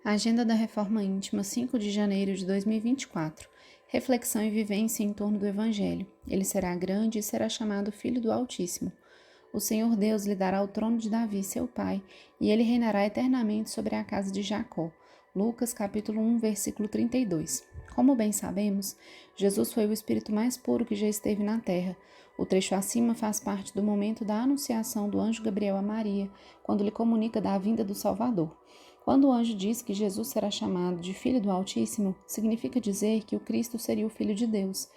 Agenda da Reforma Íntima, 5 de janeiro de 2024. Reflexão e vivência em torno do Evangelho. Ele será grande e será chamado Filho do Altíssimo. O Senhor Deus lhe dará o trono de Davi, seu pai, e ele reinará eternamente sobre a casa de Jacó. Lucas, capítulo 1, versículo 32. Como bem sabemos, Jesus foi o Espírito mais puro que já esteve na terra. O trecho acima faz parte do momento da anunciação do anjo Gabriel a Maria, quando lhe comunica da vinda do Salvador. Quando o anjo diz que Jesus será chamado de Filho do Altíssimo, significa dizer que o Cristo seria o Filho de Deus.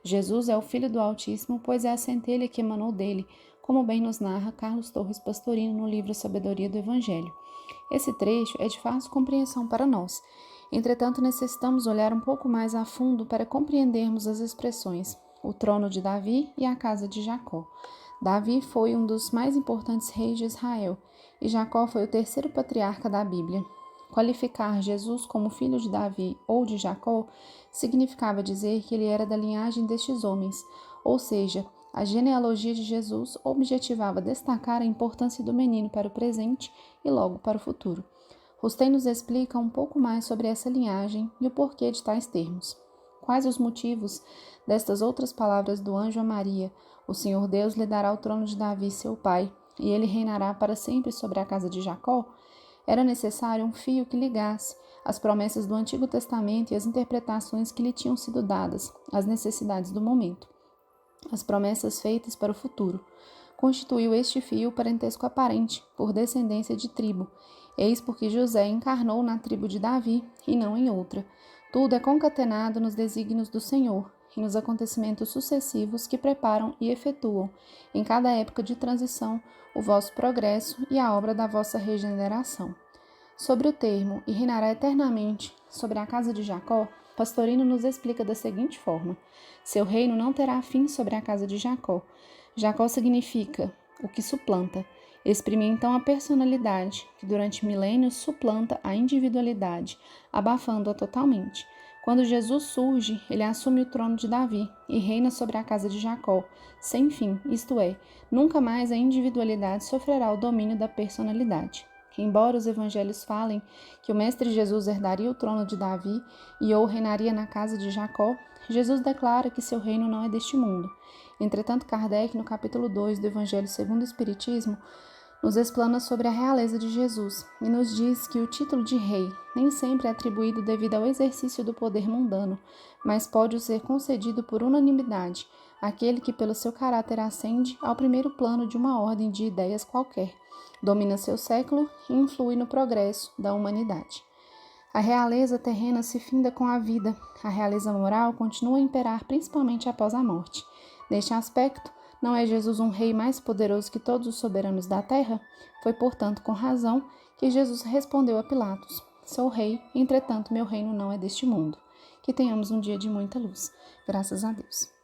Jesus é o Filho do Altíssimo, pois é a centelha que emanou dele, como bem nos narra Carlos Torres Pastorino no livro Sabedoria do Evangelho. Esse trecho é de fácil compreensão para nós. Entretanto, necessitamos olhar um pouco mais a fundo para compreendermos as expressões o trono de Davi e a casa de Jacó. Davi foi um dos mais importantes reis de Israel e Jacó foi o terceiro patriarca da Bíblia. Qualificar Jesus como filho de Davi ou de Jacó significava dizer que ele era da linhagem destes homens, ou seja, a genealogia de Jesus objetivava destacar a importância do menino para o presente e logo para o futuro. Rustem nos explica um pouco mais sobre essa linhagem e o porquê de tais termos. Quais os motivos destas outras palavras do anjo a Maria? O Senhor Deus lhe dará o trono de Davi, seu pai, e ele reinará para sempre sobre a casa de Jacó? Era necessário um fio que ligasse as promessas do Antigo Testamento e as interpretações que lhe tinham sido dadas, às necessidades do momento. As promessas feitas para o futuro. Constituiu este fio o parentesco aparente, por descendência de tribo. Eis porque José encarnou na tribo de Davi e não em outra. Tudo é concatenado nos desígnios do Senhor e nos acontecimentos sucessivos que preparam e efetuam, em cada época de transição, o vosso progresso e a obra da vossa regeneração. Sobre o termo e reinará eternamente sobre a casa de Jacó, Pastorino nos explica da seguinte forma: seu reino não terá fim sobre a casa de Jacó. Jacó significa o que suplanta. Exprime então a personalidade, que durante milênios suplanta a individualidade, abafando-a totalmente. Quando Jesus surge, ele assume o trono de Davi e reina sobre a casa de Jacó, sem fim, isto é, nunca mais a individualidade sofrerá o domínio da personalidade. Embora os evangelhos falem que o Mestre Jesus herdaria o trono de Davi e ou reinaria na casa de Jacó, Jesus declara que seu reino não é deste mundo. Entretanto, Kardec, no capítulo 2 do Evangelho segundo o Espiritismo, nos explana sobre a realeza de Jesus e nos diz que o título de rei nem sempre é atribuído devido ao exercício do poder mundano, mas pode ser concedido por unanimidade àquele que pelo seu caráter ascende ao primeiro plano de uma ordem de ideias qualquer, domina seu século e influi no progresso da humanidade. A realeza terrena se finda com a vida, a realeza moral continua a imperar principalmente após a morte. Neste aspecto, não é Jesus um rei mais poderoso que todos os soberanos da terra? Foi, portanto, com razão que Jesus respondeu a Pilatos: sou rei, entretanto meu reino não é deste mundo. Que tenhamos um dia de muita luz. Graças a Deus.